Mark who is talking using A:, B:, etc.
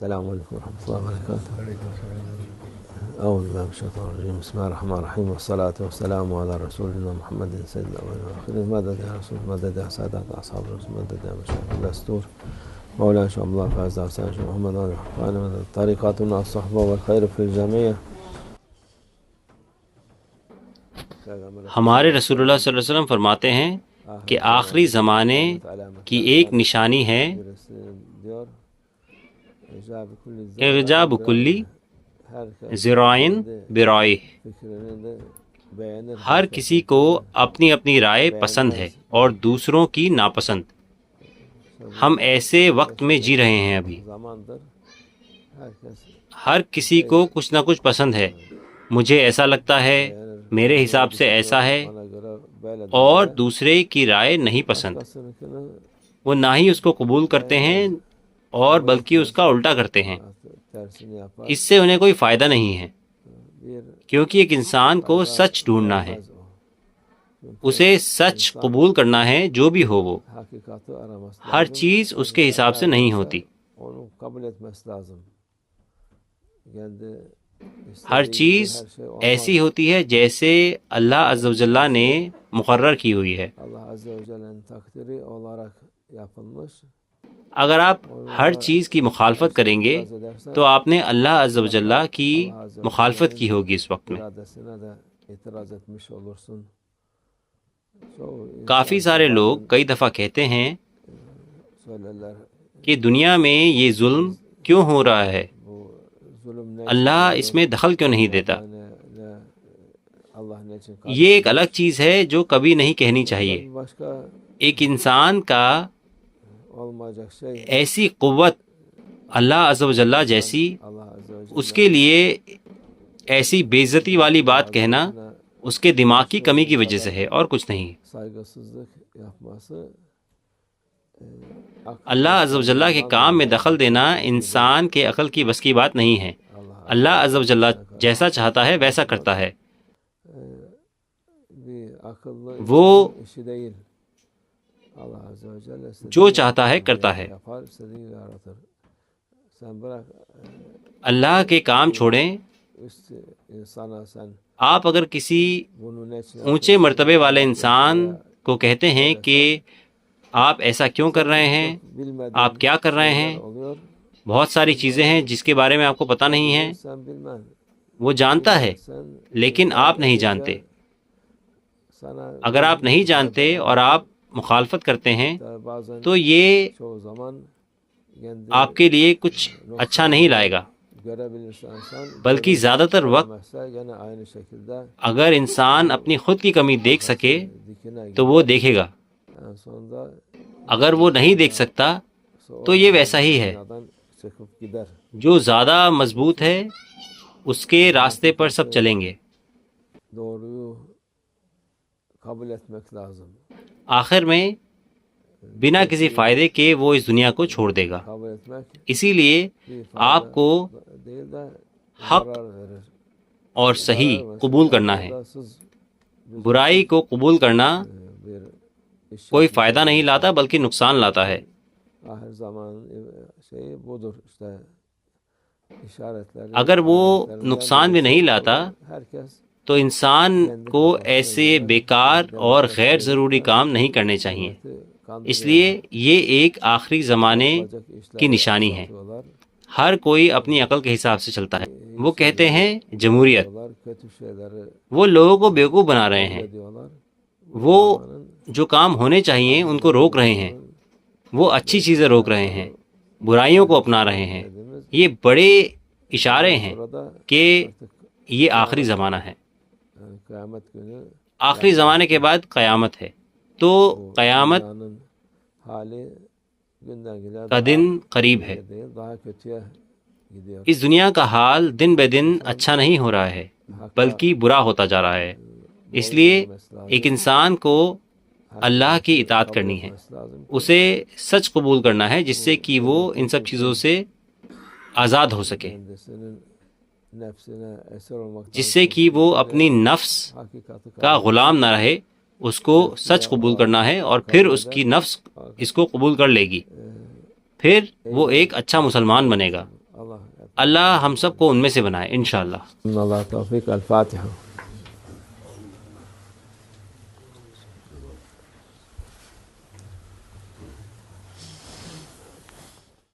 A: السلام علیکم ورحمۃ اللہ وبرکاتہ۔ اعوذ باللہ من الشیطان الرجیم، بسم اللہ الرحمن الرحیم، والصلاة والسلام علی رسولنا محمد سید الاولین والآخرین، مدد یا رسول، مدد یا سادات اصحاب رسول، مدد یا مشایخ الدستور، مولانا شاہ اللہ فیض حسین شاہ محمد علی حقان، مدد طریقاتنا الصحبہ والخیر فی الجمیع۔
B: ہمارے رسول اللہ صلی اللہ علیہ وسلم فرماتے ہیں کہ آخری زمانے کی ایک نشانی ہے اعجاب کلی ذرائن برائے۔ ہر کسی کو اپنی اپنی رائے پسند ہے اور دوسروں کی ناپسند۔ ہم ایسے وقت میں جی رہے ہیں ابھی، ہر کسی کو کچھ نہ کچھ پسند ہے۔ مجھے ایسا لگتا ہے، میرے حساب سے ایسا ہے، اور دوسرے کی رائے نہیں پسند۔ وہ نہ ہی اس کو قبول کرتے ہیں اور بلکہ اس کا الٹا کرتے ہیں۔ اس سے انہیں کوئی فائدہ نہیں ہے، کیونکہ ایک انسان کو سچ ڈھونڈنا ہے، اسے سچ قبول کرنا ہے، جو بھی ہو وہ۔ ہر چیز اس کے حساب سے نہیں ہوتی، ہر چیز ایسی ہوتی ہے جیسے اللہ عز و جل نے مقرر کی ہوئی ہے۔ اگر آپ ہر چیز کی مخالفت کریں گے تو آپ نے اللہ عز و جل کی مخالفت کی ہوگی اس وقت میں۔ کافی سارے لوگ کئی دفعہ کہتے ہیں کہ دنیا میں یہ ظلم کیوں ہو رہا ہے، اللہ اس میں دخل کیوں نہیں دیتا۔ یہ ایک الگ چیز ہے جو کبھی نہیں کہنی چاہیے۔ ایک انسان کا ایسی قوت اللہ عز و جل جیسی، اس کے لیے ایسی بے عزتی والی بات کہنا اس کے دماغ کی کمی کی وجہ سے ہے اور کچھ نہیں۔ اللہ عز و جل کے کام میں دخل دینا انسان کے عقل کی بس کی بات نہیں ہے۔ اللہ عز و جل جیسا چاہتا ہے ویسا کرتا ہے، وہ جو چاہتا ہے کرتا ہے۔ اللہ کے کام چھوڑیں۔ آپ اگر کسی اونچے مرتبے والے انسان کو کہتے ہیں کہ آپ ایسا کیوں کر رہے ہیں، آپ کیا کر رہے ہیں، بہت ساری چیزیں ہیں جس کے بارے میں آپ کو پتہ نہیں ہے، وہ جانتا ہے لیکن آپ نہیں جانتے۔ اگر آپ نہیں جانتے اور آپ مخالفت کرتے ہیں تو یہ آپ کے لیے کچھ اچھا نہیں لائے گا، بلکہ زیادہ تر وقت اگر انسان اپنی خود کی کمی دیکھ سکے تو وہ دیکھے گا، اگر وہ نہیں دیکھ سکتا تو یہ ویسا ہی ہے۔ جو زیادہ مضبوط ہے اس کے راستے پر سب چلیں گے۔ آخر میں بنا کسی فائدے کے وہ اس دنیا کو چھوڑ دے گا۔ اسی لیے آپ کو حق اور صحیح قبول کرنا ہے۔ برائی کو قبول کرنا کوئی فائدہ نہیں لاتا بلکہ نقصان لاتا ہے۔ اگر وہ نقصان بھی نہیں لاتا تو انسان کو ایسے بیکار اور غیر ضروری کام نہیں کرنے چاہیے۔ اس لیے یہ ایک آخری زمانے کی نشانی ہے۔ ہر کوئی اپنی عقل کے حساب سے چلتا ہے۔ وہ کہتے ہیں جمہوریت، وہ لوگوں کو بیوقوف بنا رہے ہیں، وہ جو کام ہونے چاہیے ان کو روک رہے ہیں، وہ اچھی چیزیں روک رہے ہیں، برائیوں کو اپنا رہے ہیں۔ یہ بڑے اشارے ہیں کہ یہ آخری زمانہ ہے۔ آخری زمانے کے بعد قیامت ہے، تو قیامت کا دن قریب ہے۔ اس دنیا کا حال دن بہ دن اچھا نہیں ہو رہا ہے بلکہ برا ہوتا جا رہا ہے۔ اس لیے ایک انسان کو اللہ کی اطاعت کرنی ہے، اسے سچ قبول کرنا ہے جس سے کہ وہ ان سب چیزوں سے آزاد ہو سکے، جس سے کہ وہ اپنی نفس کا غلام نہ رہے۔ اس کو سچ قبول کرنا ہے اور پھر اس کی نفس اس کو قبول کر لے گی، پھر وہ ایک اچھا مسلمان بنے گا۔ اللہ ہم سب کو ان میں سے بنائے انشاءاللہ۔
A: اللہ توفیق۔ الفاتحہ۔